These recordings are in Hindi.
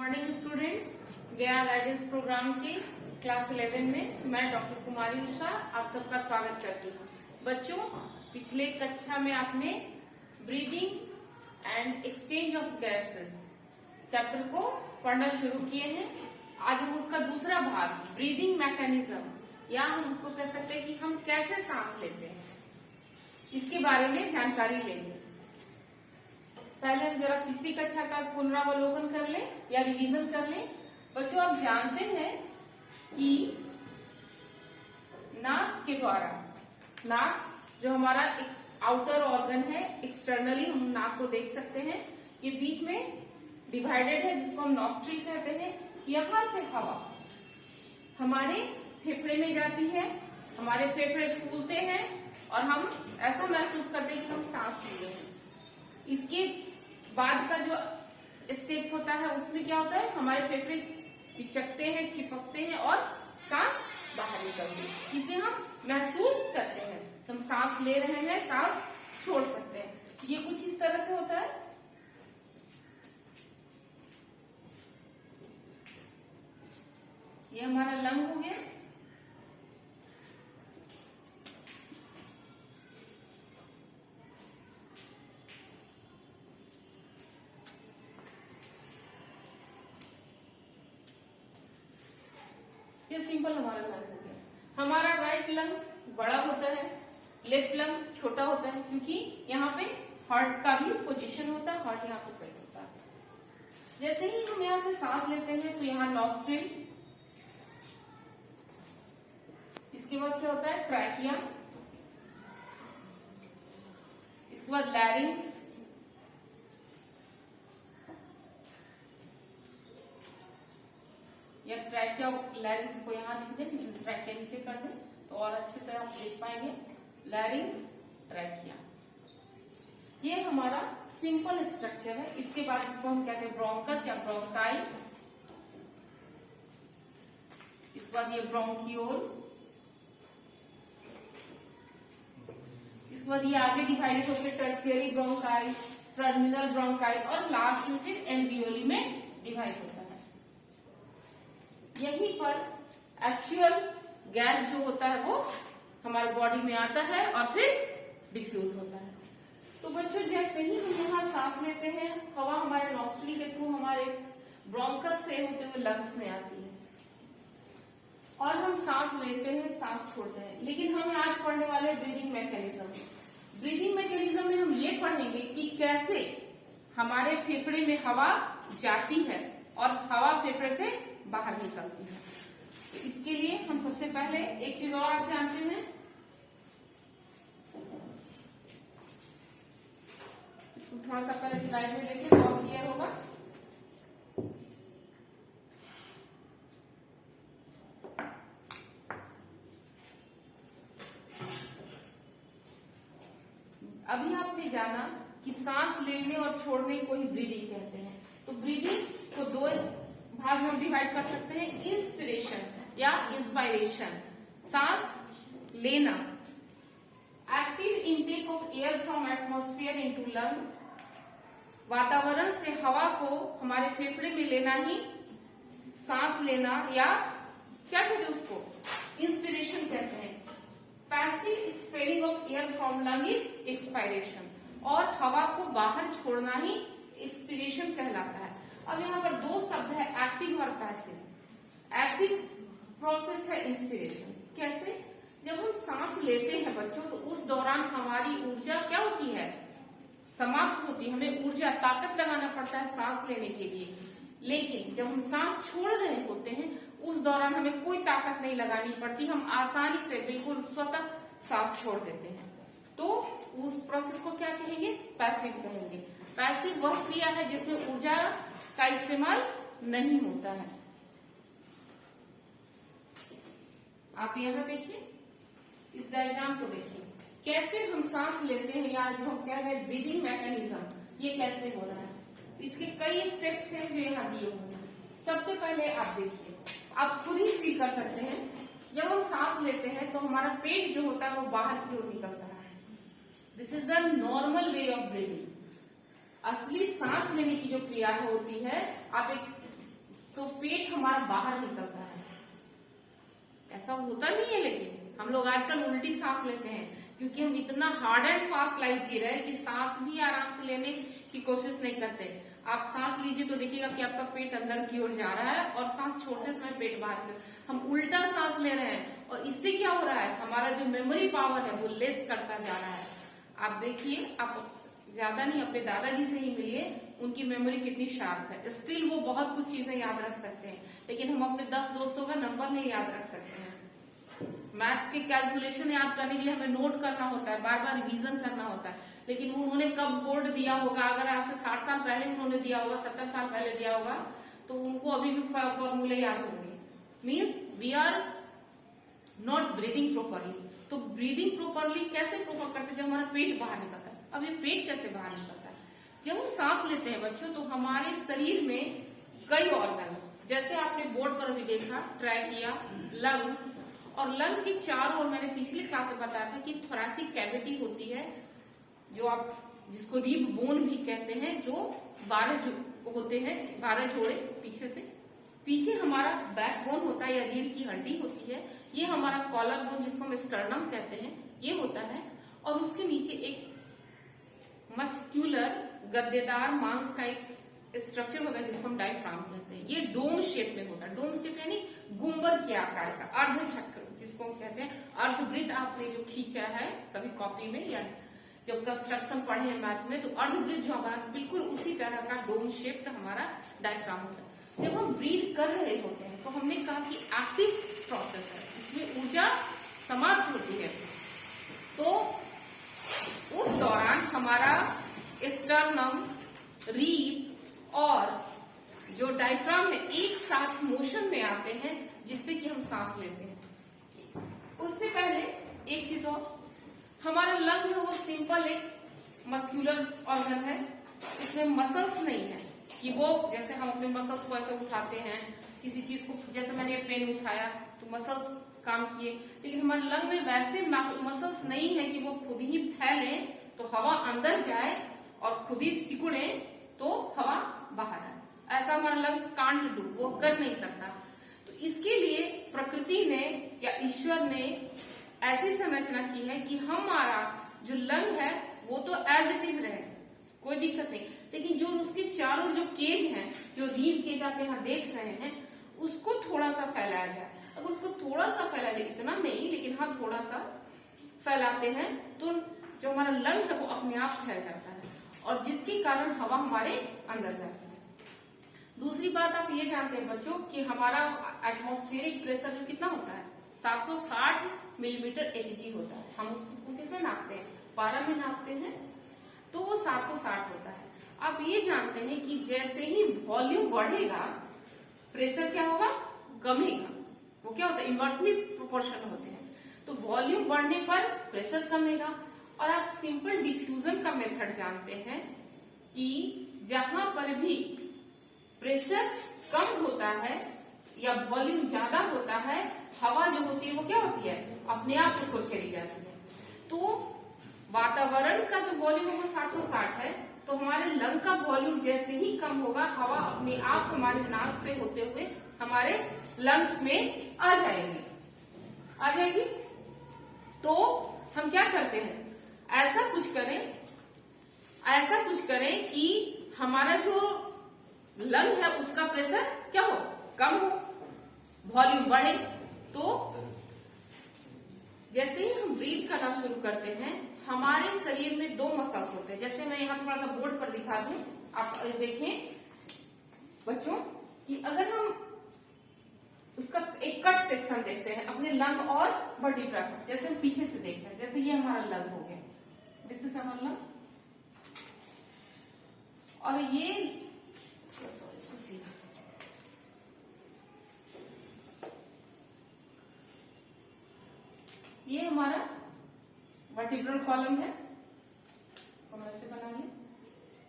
मॉर्निंग स्टूडेंट्स, गया गाइडेंस प्रोग्राम की क्लास 11 में मैं डॉक्टर कुमारी उषा आप सबका स्वागत करती हूँ। बच्चों, पिछले कक्षा में आपने breathing and exchange of gases chapter को पढ़ना शुरू किए हैं। आज हम उसका दूसरा भाग ब्रीदिंग मैकेनिज्म या हम उसको कह सकते हैं कि हम कैसे सांस लेते हैं, इसके बारे में जानकारी लेंगे। पहले हम जरा पिछली कक्षा का पुनरावलोकन कर लें या रिवीजन कर लें। बच्चों, आप जानते हैं कि नाक के द्वारा, नाक जो हमारा आउटर ऑर्गन है, एक्सटर्नली हम नाक को देख सकते हैं, ये बीच में डिवाइडेड है जिसको हम नॉस्ट्रिल कहते हैं। यहां से हवा हमारे फेफड़े में जाती है, हमारे फेफड़े फूलते हैं और हम ऐसा महसूस करते हैं कि हम सांस ले रहे हैं। इसके बाद का जो स्टेप होता है उसमें क्या होता है, हमारे फेफड़े पिचकते हैं, चिपकते हैं और सांस बाहर निकलती है। इसे हम महसूस करते हैं, हम सांस ले रहे हैं, सांस छोड़ सकते हैं। ये कुछ इस तरह से होता है। ये हमारा लंग हो गया। ये सिंपल हमारा लंग हो गया। हमारा राइट लंग बड़ा होता है, लेफ्ट लंग छोटा होता है, क्योंकि यहाँ पे हार्ट का भी पोजीशन होता है, हार्ट यहाँ पे सेट होता है। जैसे ही हम यहाँ से सांस लेते हैं तो यहाँ नॉस्ट्रिल, इसके बाद क्या होता है ट्रैकिया, इसके बाद लैरिंग्स, या ट्रैकिया लैरिंग्स को यहाँ लिख दें, ट्रैकिया नीचे कर दें तो और अच्छे से आप देख पाएंगे। लैरिंग्स, ट्रैकिया, ये हमारा सिंपल स्ट्रक्चर है। इसके बाद इसको हम कहते हैं ब्रोंकस या ब्रोंकाई, इसके बाद ये ब्रोंकियोल, इसके बाद ये आगे डिवाइडेड होकर टर्शियरी ब्रोंकाई, टर्मिनल ब्रोंकाई और लास्ट में फिर एल्वियोली में डिवाइड होता है। यहीं पर एक्चुअल गैस जो होता है वो हमारे बॉडी में आता है और फिर डिफ्यूज होता है। तो बच्चों, जैसे ही हम यहाँ सांस लेते हैं, हवा हमारे नॉस्ट्रिल के थ्रू हमारे ब्रोंकस से होते हुए लंग्स में आती है और हम सांस लेते हैं, सांस छोड़ते हैं। लेकिन हम आज पढ़ने वाले ब्रीदिंग मैकेनिज्म। ब्रीदिंग मैकेनिज्म में हम ये पढ़ेंगे कि कैसे हमारे फेफड़े में हवा जाती है और हवा फेफड़े से बाहर निकलती है। तो इसके लिए हम सबसे पहले एक चीज और आप जानते हैं, इसको थोड़ा सा पहले स्लाइड में देखें तो और क्लियर होगा। अभी आपने जाना कि सांस लेने और छोड़ने को ही ब्रीदिंग कहते हैं। तो ब्रीदिंग को दो भाग में डिवाइड कर सकते हैं, इंस्पिरेशन या इंस्पायरेशन। सांस लेना, active intake of air from atmosphere into lung, वातावरण से हवा को हमारे फेफड़े में लेना ही सांस लेना, या क्या कहते हैं उसको, इंस्पिरेशन कहते हैं। Passive expelling of air from lung is expiration, और हवा को बाहर छोड़ना ही एक्सपीरेशन कहलाता है। अब यहाँ पर दो शब्द है, एक्टिव और पैसिव। एक्टिव प्रोसेस है इंस्पिरेशन। कैसे? जब हम सांस लेते हैं बच्चों, तो उस दौरान हमारी ऊर्जा क्या होती है, समाप्त होती है। हमें ऊर्जा, ताकत लगाना पड़ता है सांस लेने के लिए। लेकिन जब हम सांस छोड़ रहे होते हैं, उस दौरान हमें कोई ताकत नहीं लगानी पड़ती, हम आसानी से बिल्कुल स्वतः सांस छोड़ देते हैं। तो उस प्रोसेस को क्या कहेंगे, पैसिव कहेंगे। पैसिव वह क्रिया है जिसमें ऊर्जा का इस्तेमाल नहीं होता है। आप यहाँ देखिए, इस डायग्राम को देखिए, कैसे हम सांस लेते हैं, या जो हम कह रहे हैं ब्रीदिंग मैकेनिज्म, ये कैसे हो रहा है। तो इसके कई स्टेप्स हैं जो यहाँ दिए हुए हैं। सबसे पहले आप देखिए, आप खुद ही फील कर सकते हैं, जब हम सांस लेते हैं तो हमारा पेट जो होता है वो बाहर की ओर निकलता है। This is the normal way of breathing. असली सांस लेने की जो क्रिया होती है, आप एक तो पेट हमारा बाहर निकलता है। ऐसा होता नहीं है, लेकिन हम लोग आजकल उल्टी सांस लेते हैं क्योंकि हम इतना हार्ड एंड फास्ट लाइफ जी रहे हैं कि सांस भी आराम से लेने की कोशिश नहीं करते। आप सांस लीजिए तो देखिएगा कि आपका पेट अंदर की ओर जा रहा है और सांस छोड़ते समय पेट बाहर की। हम उल्टा सांस ले रहे हैं और इससे क्या हो रहा है, हमारा जो मेमोरी पावर है वो लेस करता जा रहा है। आप देखिए, आप ज्यादा नहीं अपने दादाजी से ही मिलिए, उनकी मेमोरी कितनी शार्प है। स्टिल वो बहुत कुछ चीजें याद रख सकते हैं, लेकिन हम अपने 10 दोस्तों का नंबर नहीं याद रख सकते हैं। मैथ्स के कैलकुलेशन याद करने के लिए हमें नोट करना होता है, बार बार रिवीजन करना होता है, लेकिन वो उन्होंने कब बोर्ड दिया होगा, अगर आज से 60 साल पहले उन्होंने दिया होगा, 70 साल पहले दिया होगा, तो उनको अभी भी फॉर्मूले याद होंगे। Means we are not breathing properly. तो ब्रीदिंग प्रॉपरली कैसे प्रॉपर करते हैं, जब हमारा पेट बाहर निकलता है। अब ये पेट कैसे बाहर निकलता है, जब हम सांस लेते हैं बच्चों, तो हमारे शरीर में कई ऑर्गन्स, जैसे आपने बोर्ड पर भी देखा, ट्रैकिया, लंग्स, और लंग्स के चारों ओर मैंने पिछली क्लास में बताया था कि थोरेसिक कैविटी होती है, जो आप जिसको रिब बोन भी कहते हैं, जो 12 होते हैं, 12 जोड़े पीछे से। पीछे हमारा बैक बोन होता है या रीढ़ की हड्डी होती है, ये हमारा कॉलर बोन जिसको हम स्टर्नम कहते हैं, ये होता है। और उसके नीचे एक मस्क्यूलर गद्देदार मांस का एक स्ट्रक्चर होता है जिसको हम डायफ्राम कहते हैं। ये डोम शेप में होता है। डोम शेप यानी गुंबद के आकार का, अर्ध चक्र जिसको हम कहते हैं। अर्धवृत्त आपने जो खींचा है कभी कॉपी में या जब कंस्ट्रक्शन पढ़े हैं मैथ में, तो अर्धवृत्त जो हमारा बिल्कुल उसी तरह का डोम शेप का हमारा डायफ्राम होता है। जब हम ब्रीथ कर रहे होते हैं तो हमने कहा कि एक्टिव प्रोसेस है, इसमें ऊर्जा समाप्त होती है, तो उस दौरान हमारा स्टर्नम, रीब और जो डायफ्राम है एक साथ मोशन में आते हैं, जिससे कि हम सांस लेते हैं। उससे पहले एक चीज और, हमारा लंग जो वो सिंपल एक मस्कुलर ऑर्गन है, इसमें मसल्स नहीं है कि वो जैसे हम अपने मसल्स को ऐसे उठाते हैं, किसी चीज को, जैसे मैंने पेन उठाया तो मसल्स काम किए, लेकिन हमारे लंग में वैसे मसल्स नहीं है कि वो खुद ही फैले तो हवा अंदर जाए और खुद ही सिकुड़े तो हवा बाहर आए। ऐसा हमारा लंग्स कांट डू, वो कर नहीं सकता। तो इसके लिए प्रकृति ने या ईश्वर ने ऐसी संरचना की है कि हमारा जो लंग है वो तो एज इट इज रहे, कोई दिक्कत नहीं, लेकिन जो उसके चारों जो केज हैं, जो रीढ़ केज आप यहाँ देख रहे हैं, उसको थोड़ा सा फैलाया जाए। अगर उसको थोड़ा सा फैलाया जाए, इतना नहीं लेकिन हाँ थोड़ा सा फैलाते हैं, तो जो हमारा लंग है वो अपने आप फैल जाता है और जिसके कारण हवा हमारे अंदर जाती है। दूसरी बात आप ये जानते हैं बच्चों कि हमारा एटमॉस्फेरिक प्रेशर कितना होता है, 760 मिलीमीटर Hg होता है। हम उसको किसमें नापते हैं, पारा में नापते हैं, तो वो 760 होता है। आप ये जानते हैं कि जैसे ही वॉल्यूम बढ़ेगा प्रेशर क्या होगा, कमेगा। वो क्या होता है, इनवर्सली प्रोपोर्शन होते हैं। तो वॉल्यूम बढ़ने पर प्रेशर कमेगा। और आप सिंपल डिफ्यूजन का मेथड जानते हैं कि जहां पर भी प्रेशर कम होता है या वॉल्यूम ज्यादा होता है, हवा जो होती है वो क्या होती है, अपने आप को चली जाती है। तो वातावरण का जो वॉल्यूम है वो 760 है, तो हमारे लंग का वॉल्यूम जैसे ही कम होगा, हवा अपने आप हमारे नाक से होते हुए हमारे लंग्स में आ जाएगी। तो हम क्या करते हैं, ऐसा कुछ करें कि हमारा जो लंग है उसका प्रेशर क्या हो, कम हो, वॉल्यूम बढ़े। तो जैसे ही हम ब्रीथ करना शुरू करते हैं, हमारे शरीर में 2 मसल्स होते हैं। जैसे मैं यहाँ थोड़ा सा बोर्ड पर दिखा दूं, आप देखें बच्चों कि अगर हम उसका एक कट सेक्शन देखते हैं अपने लंग और वर्टिब्रा का, जैसे हम पीछे से देख रहे हैं, जैसे ये हमारा लंग हो गया, दिस इज हमारा लंग, और ये इसको सीधा, ये हमारा वर्टिब्रल कॉलम है, इसको हम ऐसे बना लें,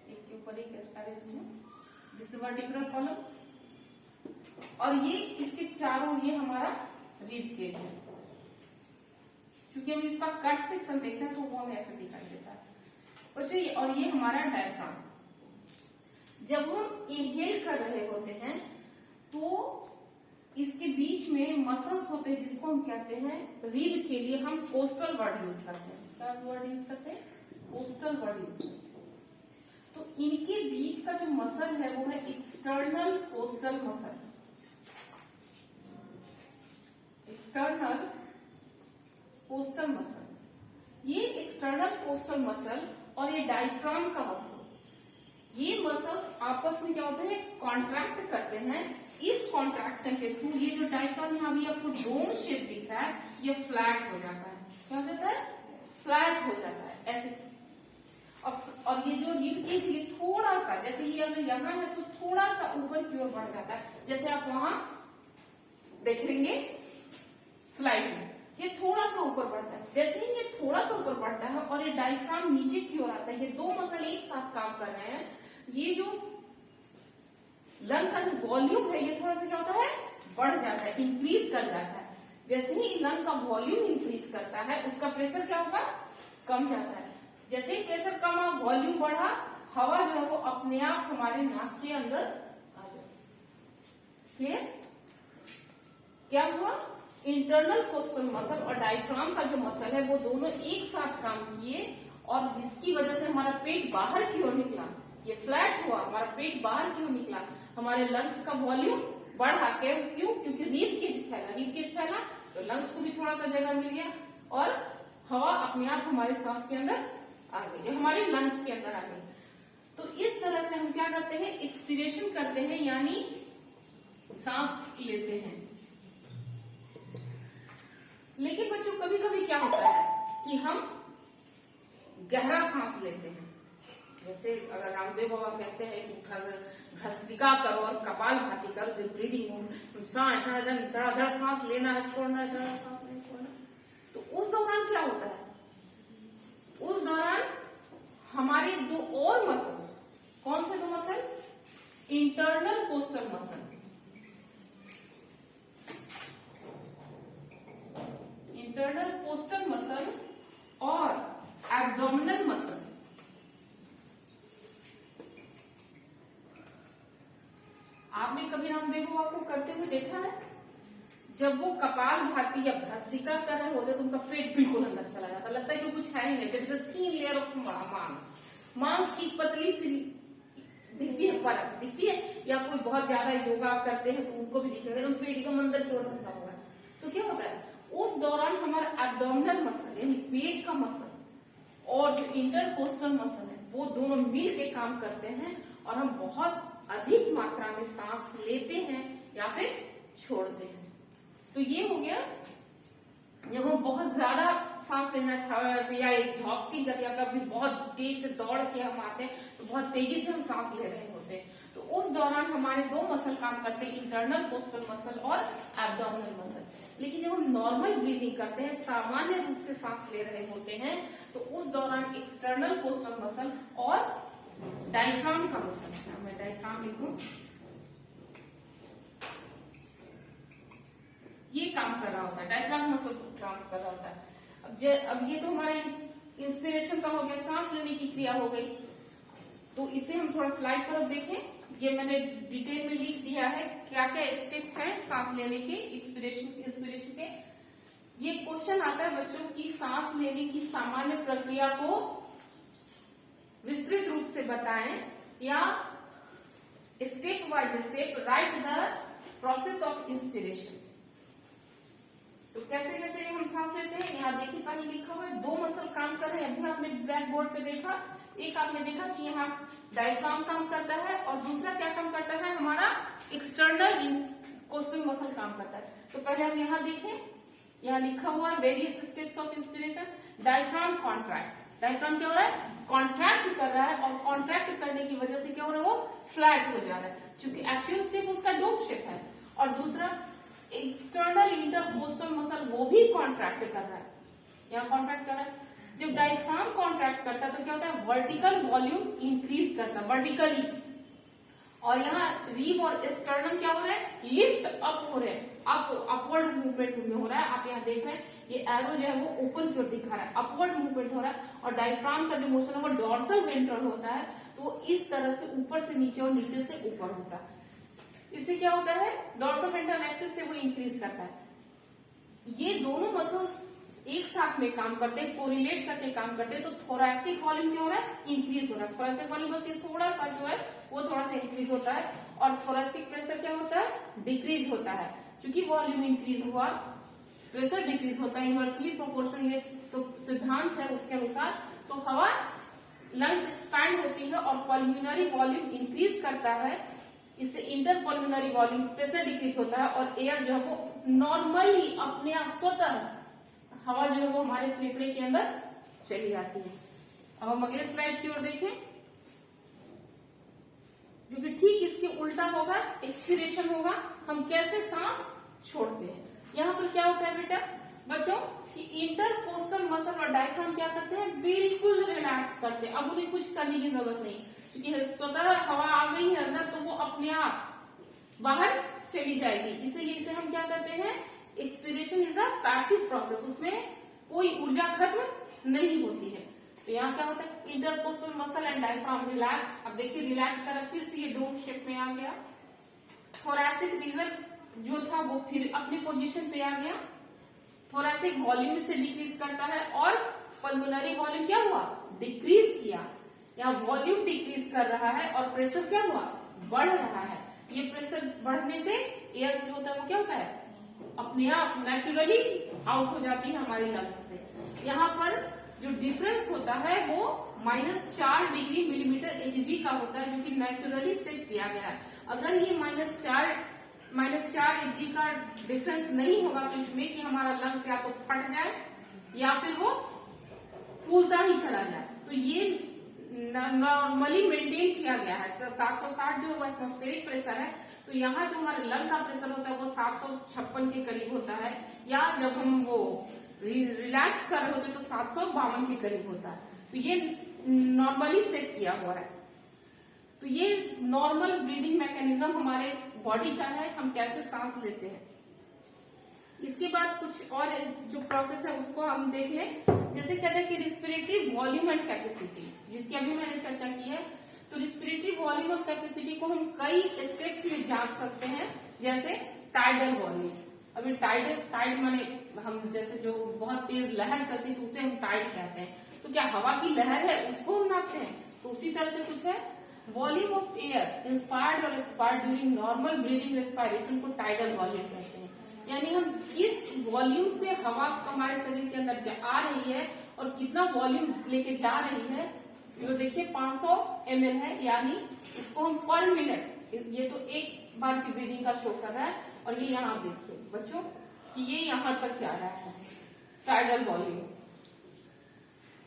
एक के ऊपर एक अरेंज है, दिस इज वर्टिब्रल कॉलम, और ये इसके चारों ये हमारा रिब केज है। क्योंकि हम इसका कट सेक्शन देखते हैं तो वो हमें ऐसे दिखाई देता है बच्चों। ये और ये हमारा डायफ्राम। जब हम इनहेल कर रहे होते हैं तो में मसल्स होते हैं जिसको हम कहते हैं रिब के लिए हम कोस्टल वर्ड यूज करते हैं। क्या वर्ड यूज करते हैं? कोस्टल वर्ड यूज करते हैं। तो इनके बीच का जो मसल है वो है external coastal muscle. External coastal muscle, ये एक्सटर्नल कोस्टल मसल और ये डायफ्राम का मसल, ये मसल्स आपस में क्या होते हैं? कॉन्ट्रैक्ट करते हैं। इस कॉन्ट्रैक्शन के थ्रू ये जो डायफ्राम यहाँ भी आपको डोम शेप दिख रहा है, ये फ्लैट हो जाता है। क्या हो जाता है? फ्लैट हो जाता है ऐसे। और ये जो रिब के लिए थोड़ा सा, जैसे ये अगर यहाँ है तो थोड़ा सा ऊपर की ओर बढ़ जाता है, जैसे आप वहां देखेंगे स्लाइड में, ये थोड़ा सा ऊपर बढ़ता है। जैसे ही ये थोड़ा सा ऊपर बढ़ता है और ये डायफ्राम नीचे की ओर आता है, ये दो मसल एक साथ काम कर रहे हैं, ये जो लंग का जो वॉल्यूम है ये थोड़ा सा क्या होता है? बढ़ जाता है, इंक्रीज कर जाता है। जैसे ही लंग का वॉल्यूम इंक्रीज करता है, उसका प्रेशर क्या होगा? कम जाता है। जैसे ही प्रेशर कम हुआ, वॉल्यूम बढ़ा, हवा जो है वो अपने आप हमारे नाक के अंदर आ जाए। क्लियर? क्या हुआ? इंटरनल कोस्टल मसल और डायफ्राम का जो मसल है वो दोनों एक साथ काम किए और जिसकी वजह से हमारा पेट बाहर की ओर निकला, ये फ्लैट हुआ, हमारा पेट बाहर की ओर निकला, हमारे लंग्स का वॉल्यूम बढ़ा। क्यों? क्योंकि रिब केज फैला, रिब केज फैला तो लंग्स को भी थोड़ा सा जगह मिल गया और हवा अपने आप हमारे सांस के अंदर आ गई, हमारे लंग्स के अंदर आ गई। तो इस तरह से हम क्या करते हैं? एक्सपीरेशन करते हैं, यानी सांस लेते हैं। लेकिन बच्चों कभी कभी क्या होता है कि हम गहरा सांस लेते हैं। जैसे अगर रामदेव बाबा कहते हैं कि भस्त्रिका करो और कपालभाति करो, ब्रीदिंग, सांस धड़ सांस लेना है, छोड़ना है, धड़ सांस नहीं छोड़ना। तो उस दौरान क्या होता है? उस दौरान हमारे दो और मसल, कौन से दो muscle? Internal coastal muscle, internal coastal muscle और एब्डोमिनल मसल, आपने कभी रामदेव बाबा को करते हुए देखा है? जब वो कपालभाति या भस्त्रिका कर रहे होते तो उनका पेट बिल्कुल अंदर चला जाता, लगता है कि कुछ है ही नहीं, there is a thin layer of मांस की पतली सी दिखती है, परत दिखती है। या कोई बहुत ज्यादा योगा करते हैं तो उनको भी दिखेगा एकदम पेट एकदम अंदर की ओर फंसा हुआ है। तो क्या होता है? उस दौरान हमारा एब्डोमिनल मसल यानी पेट का मसल और जो इंटरकोस्टल मसल है वो दोनों मिल के काम करते हैं और हम बहुत अधिक मात्रा में सांस लेते हैं या फिर छोड़ते हैं। तो ये हो गया जब हम बहुत ज्यादा सांस लेना चाहते या एग्जॉस्टिंग करते हैं, कभी बहुत तेज से दौड़ के हम आते हैं तो बहुत तेजी से हम सांस ले रहे होते हैं, तो उस दौरान हमारे दो मसल काम करते हैं, इंटरनल कोस्टल मसल और एब्डोमिनल मसल। लेकिन जब हम नॉर्मल ब्रीदिंग करते हैं, सामान्य रूप से सांस ले रहे होते हैं, तो उस दौरान एक्सटर्नल कोस्टल मसल और डायफ्राम का मसल, मैं डायफ्राम लिखूं, ये काम कर रहा होता है, डायफ्राम मसल काम कर रहा होता है। अब ये तो हमारे इंस्पिरेशन का हो गया, सांस लेने की क्रिया हो गई। तो इसे हम थोड़ा स्लाइड पर देखें, ये मैंने डिटेल में लिख दिया है क्या क्या स्टेप है सांस लेने के, इंस्पिरेशन के। ये क्वेश्चन आता है बच्चों की सांस लेने की सामान्य प्रक्रिया को विस्तृत रूप से बताएं या step by step right the process of inspiration. तो कैसे कैसे हम सांस लेते हैं, यहाँ देखिए पानी लिखा हुआ है, दो मसल काम कर रहे हैं। अभी आपने ब्लैक बोर्ड पे देखा, एक आपने देखा कि यहाँ डायफ्राम काम करता है और दूसरा क्या काम करता है, हमारा एक्सटर्नल कोस्टल मसल काम करता है। तो पहले हम यहाँ देखें, यहाँ लिखा हुआ है various steps of inspiration. Diaphragm contract, diaphragm क्या हो रहा है, कॉन्ट्रैक्ट कर रहा है और कॉन्ट्रैक्ट करने की वजह से क्या हो रहा है, वो फ्लैट हो जा रहा है क्योंकि एक्चुअल शेप उसका डोम शेप है। और दूसरा एक्सटर्नल इंटरकोस्टल मसल वो भी कॉन्ट्रैक्ट कर रहा है, यहाँ कॉन्ट्रैक्ट कर रहा है। जब डायफ्राम कॉन्ट्रैक्ट करता है तो क्या होता है, वर्टिकल वॉल्यूम इंक्रीज करता है वर्टिकली, और यहाँ रीब और स्टर्नम क्या हो रहा है, लिफ्ट अप हो रहे हैं, अपवर्ड मूवमेंट में हो रहा है। आप यहाँ देख रहे हैं ये एरो जो है वो ऊपर की ओर दिखा रहा है, अपवर्ड मूवमेंट हो रहा है। और डायफ्राम का जो मोशन है वो डोर्सल वेंट्रल होता है, तो इस तरह से ऊपर से नीचे और नीचे से ऊपर होता है। इससे क्या होता है, डॉर्सोवेंट्रल एक्सिस से वो इंक्रीज करता है। ये दोनों मसल्स एक साथ में काम करते हैं, कोरिलेट करके काम करते हैं, तो थोरैसिक वॉल्यूम क्या हो रहा है, इंक्रीज हो रहा है। थोरैसिक वॉल्यूम बस ये थोड़ा सा जो है वो थोड़ा सा इंक्रीज होता है, और थोरैसिक प्रेशर क्या होता है, डिक्रीज होता है। क्योंकि वॉल्यूम इंक्रीज हुआ, प्रेशर डिक्रीज होता है, इनवर्सली प्रोपोर्शनल ये तो सिद्धांत है उसके अनुसार। तो हवा लंग्स एक्सपैंड होती है और पल्मोनरी वॉल्यूम इंक्रीज करता है, इससे inter pulmonary volume pressure decrease होता है, और एयर जो है वो नॉर्मली अपने आप स्वतः हवा जो है वो हमारे फेफड़े के अंदर चली जाती है। अब हम अगले स्लाइड की ओर देखें, जो कि ठीक इसके उल्टा होगा, एक्सपीरेशन होगा। हम कैसे सांस छोड़ते हैं। यहाँ पर क्या होता है बेटा बच्चों कि इंटरकोस्टल मसल और डायफ्राम क्या करते हैं, बिल्कुल रिलैक्स करते हैं। अब उन्हें कुछ करने की जरूरत नहीं, क्योंकि स्वतः हवा आ गई है अंदर, तो वो अपने आप बाहर चली जाएगी। इसीलिए इसे हम क्या करते हैं, expiration is a passive process, उसमें कोई ऊर्जा खत्म नहीं होती है। तो यहाँ क्या होता है, intercostal muscle and diaphragm relax. अब देखिए रिलैक्स करा, फिर से ये डोम शेप में आ गया। थोरैसिक रीजन जो था वो फिर अपनी पोजीशन पे आ गया। थोरैसिक वॉल्यूम से डिक्रीज करता है, और पल्मोनरी वॉल्यूम क्या हुआ, डिक्रीज किया। यहाँ वॉल्यूम डिक्रीज कर रहा है और प्रेशर क्या हुआ, बढ़ रहा है। ये प्रेशर बढ़ने से एयर जो होता है वो क्या होता है, अपने आप नेचुरली आउट हो जाती है हमारी लंग्स से। यहाँ पर जो डिफरेंस होता है वो -4 डिग्री मिलीमीटर Hg का होता है, जो कि नेचुरली सेट किया गया है। अगर ये -4 Hg का डिफरेंस नहीं होगा तो इसमें कि हमारा लंग्स या तो फट जाए या फिर वो फूलता ही चला जाए। तो ये नॉर्मली मेंटेन किया गया है। 760 जो एटमॉस्फेरिक प्रेशर है, तो यहाँ जो हमारे लंग का प्रेशर होता है वो 756 के करीब होता है, या जब हम वो रिलैक्स कर रहे होते तो 752 के करीब होता है। तो ये नॉर्मली सेट किया हुआ है। तो ये नॉर्मल ब्रीदिंग मैकेनिज्म हमारे बॉडी का है, हम कैसे सांस लेते हैं। इसके बाद कुछ और जो प्रोसेस है उसको हम देख लें। जैसे कहते हैं कि रिस्पिरेटरी वॉल्यूम एंड कैपेसिटी, जिसकी अभी मैंने चर्चा की है। तो रिस्पिरेटरी वॉल्यूम और कैपेसिटी को हम कई स्टेप्स में जांच सकते हैं, जैसे टाइडल वॉल्यूम। अभी टाइड माने हम जैसे जो बहुत तेज लहर चलती है तो उसे हम टाइड कहते हैं। तो क्या हवा की लहर है उसको हम नापते हैं, तो उसी तरह से कुछ है। वॉल्यूम ऑफ एयर इंस्पायर्ड और expired during normal breathing respiration को टाइडल वॉल्यूम कहते हैं। यानी हम किस वॉल्यूम से हवा हमारे शरीर के अंदर आ रही है और कितना वॉल्यूम लेके जा रही है। तो देखिए 500 ml है, यानी इसको हम पर मिनट, ये तो एक बार की ब्रीदिंग का शो कर रहा है, और ये यहाँ देखिए बच्चों कि ये यहाँ तक जा रहा है टाइडल वॉल्यूम।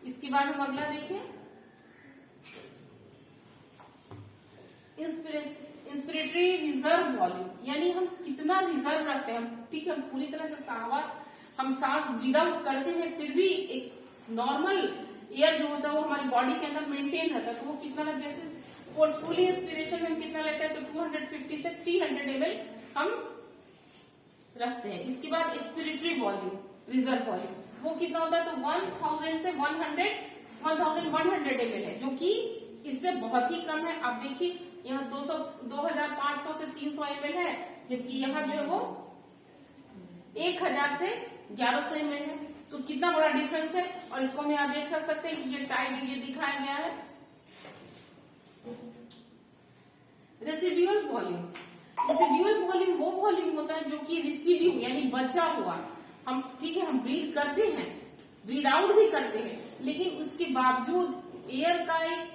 इसके बाद हम अगला देखें, इंस्पिरेटरी रिजर्व वॉल्यूम, यानी हम कितना रिजर्व रखते हैं। हम ठीक है, हम पूरी तरह से हम सांस ब्रीद आउट करते हैं, फिर भी एक नॉर्मल एयर जो होता है वो हमारी बॉडी के अंदर मेंटेन रहता है। तो वो कितना लगता है, जैसे फोर्सफुली इंस्पिरेशन में हम कितना लेते हैं, तो 250 से 300 ml हम रखते हैं। इसके बाद एक्सपिरेटरी वॉल्यूम रिजर्व वॉल्यूम, वो कितना होता है, तो 1000 से 1100 ml है, जो कि इससे बहुत ही कम है। आप देखिए यहाँ 2500 से 300 ml है, जबकि यहाँ जो है वो 1000 से 1100 ml है। तो कितना बड़ा डिफरेंस है। और इसको हम यहाँ देख सकते हैं कि ये टाइड ये दिखाया गया है। रेसिड्यूअल वॉल्यूम, रेसिड्यूअल वॉल्यूम वो वॉल्यूम होता है जो कि रेसिड्यू यानी बचा हुआ। हम ठीक है, हम ब्रीथ करते हैं, ब्रीथ आउट भी करते हैं, लेकिन उसके बावजूद एयर का एक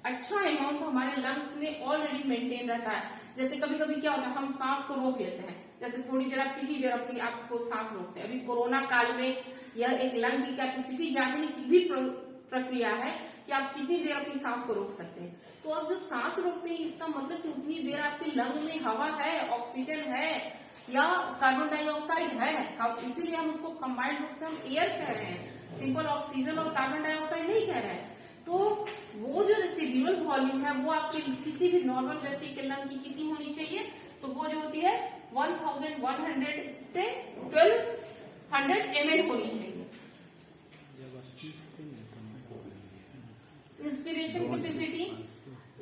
अच्छा अमाउंट हमारे लंग्स में ऑलरेडी मेंटेन रहता है। जैसे कभी कभी क्या होता है, हम सांस को रोक लेते हैं, जैसे थोड़ी देर आप कितनी देर अपनी आपको सांस रोकते हैं। अभी कोरोना काल में यह एक लंग की कैपेसिटी जांचने की भी प्रक्रिया है कि आप कितनी देर अपनी सांस को रोक सकते हैं। तो आप जो सांस रोकते हैं इसका मतलब कि उतनी देर आपके लंग में हवा है, ऑक्सीजन है या कार्बन डाइऑक्साइड है। इसीलिए हम उसको कंबाइंड रूप से हम एयर कह रहे हैं, सिंपल ऑक्सीजन और कार्बन डाइऑक्साइड नहीं कह रहे हैं। तो वो जो रेसिड्यूअल वॉल्यूम है वो आपके किसी भी नॉर्मल व्यक्ति के लंग की कितनी होनी चाहिए, तो वो जो होती है 1100 से 1200 ml होनी चाहिए। Inspiration capacity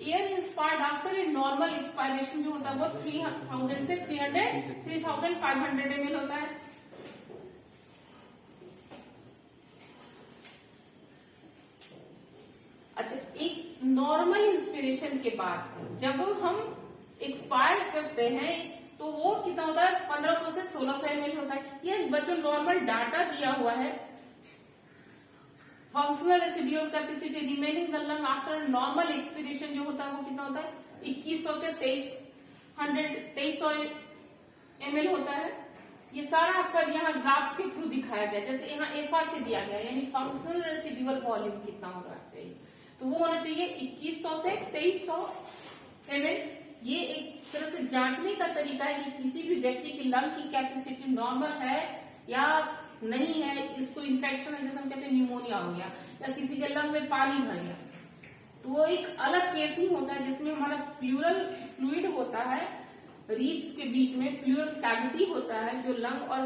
air inspired after a normal expiration जो होता है वो 3000 से 3500 ml होता है। अच्छा, एक नॉर्मल इंस्पिरेशन के बाद जब हम एक्सपायर करते हैं तो वो कितना होता है, 1500 से 1600 ml होता है। ये बच्चों नॉर्मल डाटा दिया हुआ है। Functional residual capacity remaining the lung after normal expiration जो होता है वो कितना होता है, 2100 से 2300 ml होता है। ये सारा आपका यहाँ ग्राफ के थ्रू दिखाया गया, जैसे यहाँ FR से दिया गया, यानी फंक्शनल रेसिड्यूअल वॉल्यूम कितना होना चाहिए, तो वो होना चाहिए 2100 से 2300 ml। ये एक तरह से जांचने का तरीका है कि किसी भी व्यक्ति की लंग की कैपेसिटी नॉर्मल है या नहीं है। इसको इन्फेक्शन है, जैसे हम कहते हैं न्यूमोनिया हो गया या किसी के लंग में पानी भर गया, तो वो एक अलग केस ही होता है जिसमें हमारा प्लूरल फ्लूइड होता है, रीब्स के बीच में प्लूरल कैविटी होता है जो लंग और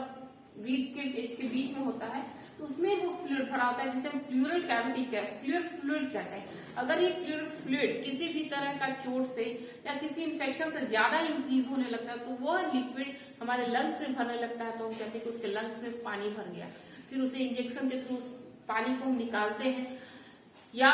रीब के पेज के बीच में होता है, तो उसमें वो फ्लूइड भरा होता है जिसे हम प्लूरल कैविटी प्लूरल फ्लूइड कहते हैं। अगर ये प्लूरल फ्लूइड किसी भी तरह का चोट से या किसी इन्फेक्शन से ज्यादा इंक्रीज होने लगता है तो वो लिक्विड हमारे लंग्स में भरने लगता है, तो हम कहते हैं कि उसके लंग्स में पानी भर गया। फिर उसे इंजेक्शन के थ्रू पानी को हम निकालते हैं या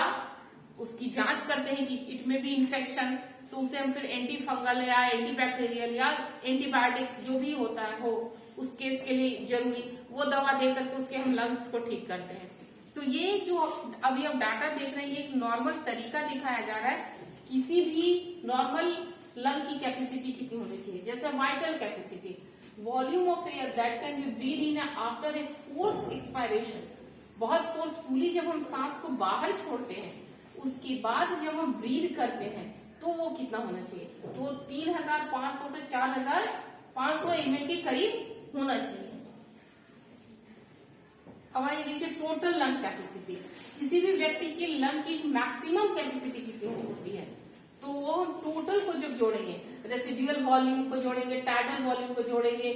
उसकी जांच करते हैं कि इट में भी इन्फेक्शन, तो उसे हम फिर एंटी फंगल या एंटीबैक्टीरियल या एंटीबायोटिक्स जो भी होता है हो उस केस के लिए जरूरी वो दवा दे करके उसके हम लंग्स को ठीक करते हैं। तो ये जो अभी आप डाटा देख रहे हैं, ये एक नॉर्मल तरीका दिखाया जा रहा है किसी भी नॉर्मल लंग की कैपेसिटी कितनी होनी चाहिए। जैसे vital capacity, volume of air that can be breath in after a force expiration, बहुत फोर्सफुली जब हम सांस को बाहर छोड़ते हैं उसके बाद जब हम ब्रीथ करते हैं तो वो कितना होना चाहिए, वो 3500 से 4500 ml के करीब होना चाहिए। अब आइए देखिए टोटल लंग कैपेसिटी, किसी भी व्यक्ति की लंग की मैक्सिमम कैपेसिटी कितनी होती है, तो वो टोटल को जब जोड़ेंगे, रेसिड्यूअल वॉल्यूम को जोड़ेंगे, टाइडल वॉल्यूम को जोड़ेंगे,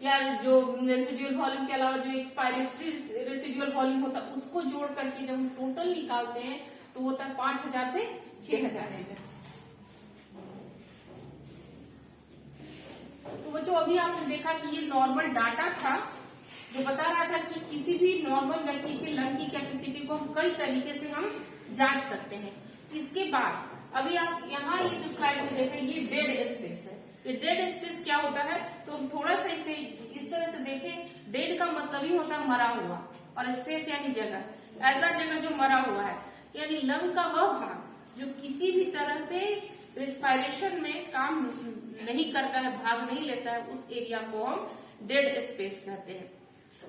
या जो रेसिड्यूअल वॉल्यूम के अलावा जो एक्सपायरेटरी रेसिड्यूअल वॉल्यूम होता है उसको जोड़ करके जब हम टोटल निकालते हैं तो वो होता है 5000 से 6000 ml। तो बच्चों अभी आपने देखा कि ये नॉर्मल डाटा था जो बता रहा था कि किसी भी नॉर्मल व्यक्ति के लंग की कैपेसिटी को हम कई तरीके से हम जांच सकते हैं। इसके बाद अभी आप यहाँ ये जो स्लाइड में देख रहे हैं ये डेड स्पेस है। ये डेड स्पेस क्या होता है, तो हम थोड़ा सा इसे इस तरह से देखें। डेड का मतलब ही होता है मरा हुआ, और स्पेस यानी जगह, ऐसा जगह जो मरा हुआ है, यानी लंग का वह भाग जो किसी भी तरह से रिस्पायरेशन में काम नहीं करता है, भाग नहीं लेता है, उस एरिया को हम डेड स्पेस कहते हैं।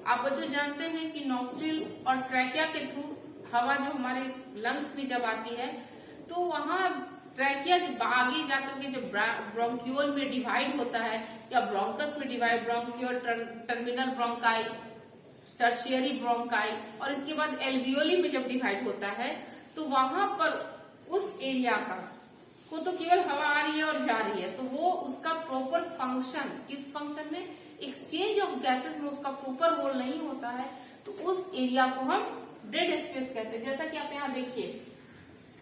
आप बच्चों जानते हैं कि नॉस्ट्रिल और ट्रैकिया के थ्रू हवा जो हमारे लंग्स में जब आती है तो वहां ट्रैकिया जब आगे जाकर के जब ब्रोंक्यूल में डिवाइड होता है या ब्रोंकस में divide, bronchiole terminal bronchi, tertiary bronchi, और इसके बाद एल्वियोली में जब डिवाइड होता है तो वहां पर उस एरिया का को तो केवल हवा आ रही है और जा रही है, तो वो उसका प्रॉपर फंक्शन, इस फंक्शन में एक्सचेंज ऑफ गैसेस में उसका प्रॉपर रोल नहीं होता है, तो उस एरिया को हम डेड स्पेस कहते हैं। जैसा कि आप यहाँ देखिए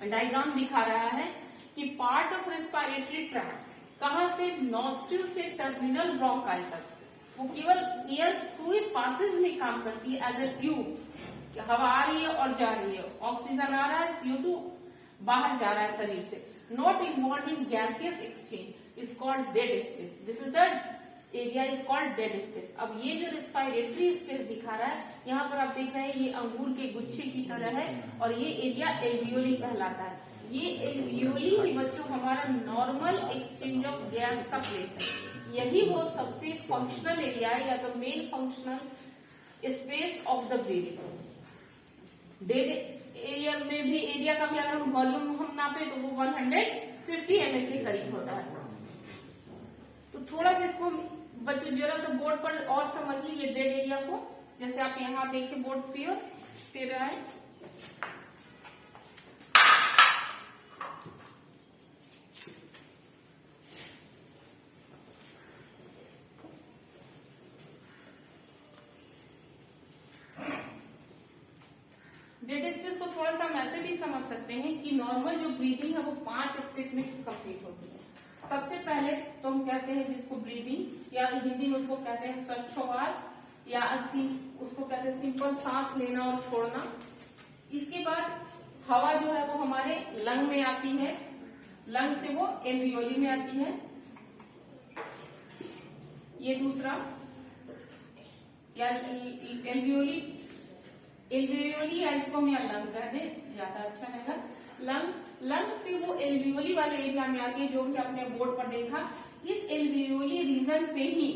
डायग्राम दिखा रहा है कि पार्ट ऑफ रेस्पिरेटरी ट्रैक्ट कहाँ से, नॉस्ट्रिल से टर्मिनल ब्रोंकाई तक, वो केवल एयर थ्रू पासेज में काम करती है एज ए ट्यूब। हवा आ रही है और जा रही है, ऑक्सीजन आ रहा है, CO2 बाहर जा रहा है शरीर से, not involve in gaseous exchange, is called dead space. This is the area is called dead space. अब ये जो रेस्पिरेटरी स्पेस दिखा रहा है, यहाँ पर आप देख रहे हैं ये अंगूर के गुच्छे की तरह है और ये एरिया एल्वियोली कहलाता है। ये एल्वियोली ही बच्चों हमारा नॉर्मल एक्सचेंज ऑफ गैस का प्लेस है। यही वो सबसे फंक्शनल एरिया है या तो main functional space of the breathing. Dead area में भी, एरिया का भी अगर हम वॉल्यूम हम नापे तो वो 150 ml के करीब होता है। तो थोड़ा सा इसको बच्चों जरा सा बोर्ड पर और समझ लीजिए डेड एरिया को। जैसे आप यहाँ देखिए बोर्ड पे दे रहा है, डेड स्पेस को थोड़ा सा हम ऐसे भी समझ सकते हैं कि नॉर्मल जो ब्रीदिंग है वो 5 स्टेप में कंप्लीट होती है। सबसे पहले तो हम कहते हैं जिसको ब्रीदिंग, या हिंदी में उसको कहते हैं श्वासोच्छ्वास, या उसको कहते हैं सिंपल सांस लेना और छोड़ना। इसके बाद हवा जो है वो हमारे लंग में आती है, लंग से वो एल्वियोली में आती है, ये दूसरा, या एल्वियोली या इसको हम यहाँ लंग कह दें ज्यादा अच्छा रहेगा। लंग से वो एल्वियोली वाले एरिया में आके, जो भी आपने बोर्ड पर देखा, इस एल्वियोली रीजन पे ही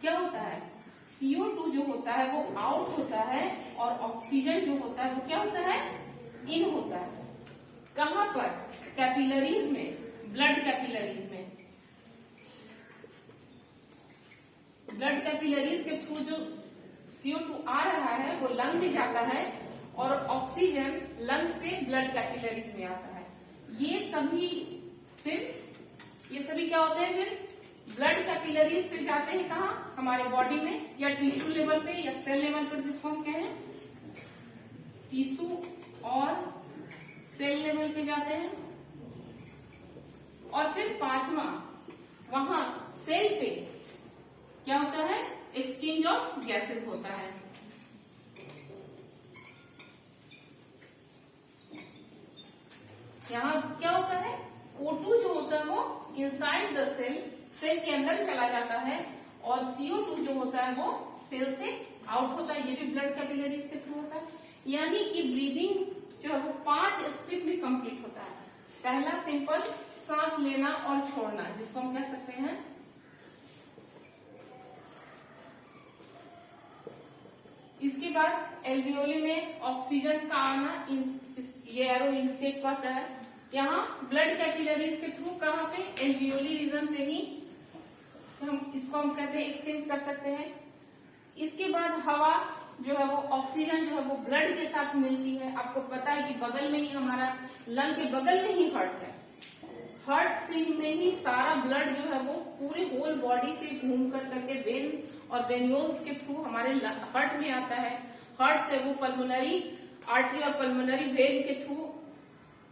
क्या होता है, CO2 जो होता है वो आउट होता है और ऑक्सीजन जो होता है वो क्या होता है, इन होता है। कहां पर, कैपिलरीज में, ब्लड कैपिलरीज में। ब्लड कैपिलरीज के थ्रू जो CO2 आ रहा है वो लंग में जाता है और ऑक्सीजन लंग से ब्लड कैपिलरीज में आता है। ये सभी क्या होते हैं, फिर ब्लड कैपिलरीज से जाते हैं कहा, हमारे बॉडी में, या टिश्यू लेवल पे या सेल लेवल पर, जिसको हम कहें टिश्यू और सेल लेवल पे जाते हैं। और फिर पांचवा, वहां सेल पे क्या होता है, एक्सचेंज ऑफ गैसेस होता है। यहाँ क्या होता है, O2 जो होता है वो इनसाइड द सेल के अंदर चला जाता है, और CO2 जो होता है वो सेल से आउट होता है। ये भी ब्लड कैपिलरीज के थ्रू होता है। यानी कि ब्रीदिंग जो है वो 5 स्टेप में कंप्लीट होता है। पहला सिंपल सांस लेना और छोड़ना, जिसको हम कह सकते हैं इसके बाद एल्वियोली में ऑक्सीजन का आना, ये एरो इनटेक करता है। यहाँ ब्लड कैपिलरीज के थ्रू कहाँ पे, एल्वियोली रीजन पे ही इसको हम कहते हैं एक्सचेंज कर सकते हैं। इसके बाद हवा जो है वो ऑक्सीजन जो है वो ब्लड के साथ मिलती है। आपको पता है कि बगल में ही हमारा लंग के बगल में ही हार्ट है, हार्ट से में ही सारा ब्लड जो है वो पूरे होल बॉडी से घूम कर करके वेन और वेन्यूल्स के थ्रू हमारे हार्ट में आता है। हार्ट से वो पल्मोनरी आर्टरी और पल्मोनरी वेन के थ्रू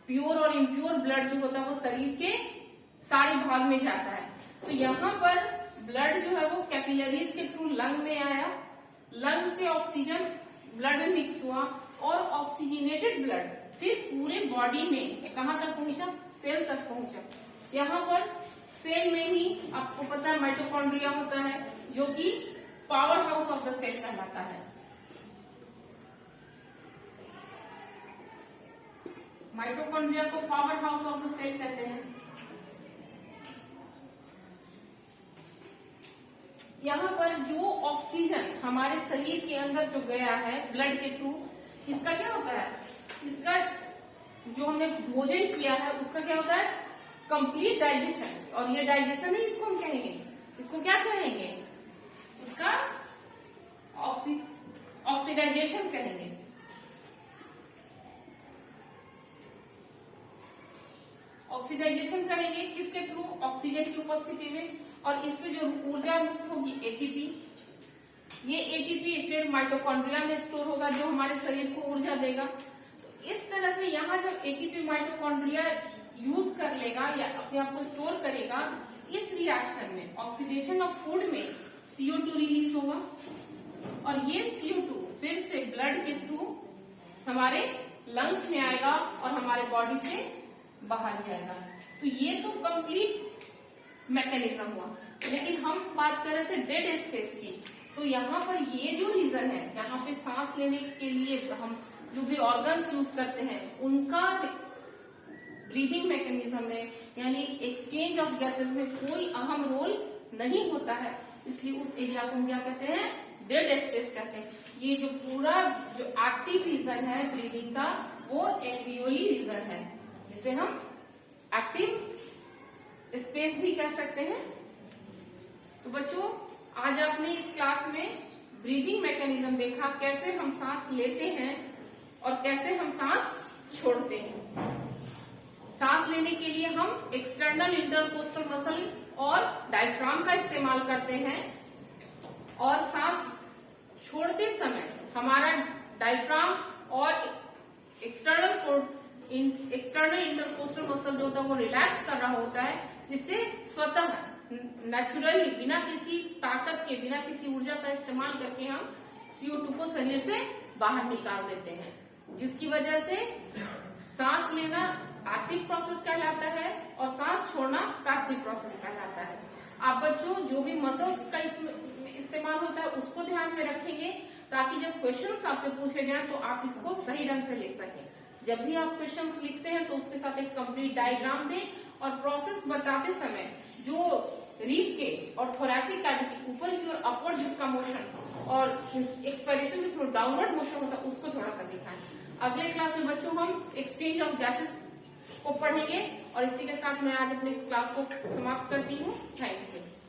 प्योर और इम्प्योर ब्लड जो होता है वो शरीर के सारे भाग में जाता है। तो यहाँ पर ब्लड जो है वो कैपिलरीज के थ्रू लंग में आया, लंग से ऑक्सीजन ब्लड में मिक्स हुआ और ऑक्सीजनेटेड ब्लड फिर पूरे बॉडी में कहाँ तक पहुंचा, सेल तक पहुंचा। यहाँ पर सेल में ही आपको पता है माइटोकॉन्ड्रिया होता है, जो कि power house of the cell कहलाता है। माइटोकॉन्ड्रिया को power house of the cell कहते हैं। यहाँ पर जो ऑक्सीजन हमारे शरीर के अंदर जो गया है ब्लड के थ्रू, इसका क्या होता है, इसका जो हमने भोजन किया है उसका क्या होता है, कंप्लीट डाइजेशन। और ये डाइजेशन है, इसको हम कहेंगे, इसको क्या कहेंगे, उसका ऑक्सीडाइजेशन कहेंगे। ऑक्सीडाइजेशन करेंगे किसके थ्रू, ऑक्सीजन की उपस्थिति में, और इससे जो ऊर्जा मुक्त होगी एटीपी, ये एटीपी फिर माइटोकॉन्ड्रिया में स्टोर होगा जो हमारे शरीर को ऊर्जा देगा। तो इस तरह से यहाँ जब एटीपी माइटोकॉन्ड्रिया यूज कर लेगा या अपने आप को स्टोर करेगा, इस रिएक्शन में ऑक्सीडेशन ऑफ फूड में CO2 रिलीज होगा और ये CO2 फिर से ब्लड के थ्रू हमारे लंग्स में आएगा और हमारे बॉडी से बाहर जाएगा। तो ये तो कंप्लीट मैकेनिज्म हुआ। लेकिन हम बात कर रहे थे डेड स्पेस की, तो यहाँ पर ये जो रीजन है जहाँ पे सांस लेने के लिए हम जो भी ऑर्गन्स यूज करते हैं उनका ब्रीदिंग मैकेनिज्म में यानी एक्सचेंज ऑफ गैसेस में कोई अहम रोल नहीं होता है, इसलिए उस एरिया को हम क्या कहते हैं, डेड स्पेस कहते हैं। ये जो पूरा जो एक्टिव रीजन है ब्रीदिंग का वो एल्वियोली रीजन है, जिसे हम एक्टिव स्पेस भी कह सकते हैं। तो बच्चों आज आपने इस क्लास में ब्रीदिंग मैकेनिज्म देखा, कैसे हम सांस लेते हैं और कैसे हम सांस छोड़ते हैं। सांस लेने के लिए हम एक्सटर्नल इंटरकोस्टल मसल और डायफ्राम का इस्तेमाल करते हैं, और सांस छोड़ते समय हमारा डायफ्राम और एक्सटर्नल इंटरकोस्टल मसल जो होता है वो रिलैक्स कर रहा होता है, जिससे स्वतः नेचुरली बिना किसी ताकत के, बिना किसी ऊर्जा का इस्तेमाल करके हम CO2 को शरीर से बाहर निकाल देते हैं, जिसकी वजह से सांस लेना एक्टिव प्रोसेस कहलाता है और सांस छोड़ना पैसिव प्रोसेस कहलाता है। आप बच्चों जो भी मसल्स का इस्तेमाल होता है उसको ध्यान में रखेंगे, ताकि जब क्वेश्चंस आपसे पूछे जाएं तो आप इसको सही ढंग से लिख सकें। जब भी आप क्वेश्चंस लिखते हैं तो उसके साथ एक कंप्लीट डायग्राम दें और प्रोसेस बताते समय जो रिब केज और थोरैसिक कैविटी ऊपर की ओर अपवर्ड जिसका मोशन और एक्सपायरेशन के थ्रू डाउनवर्ड मोशन होता है उसको थोड़ा सा दिखाएं। अगले क्लास में बच्चों हम एक्सचेंज ऑफ गैसेस को पढ़ेंगे और इसी के साथ मैं आज अपनी इस क्लास को समाप्त करती हूँ। Thank you.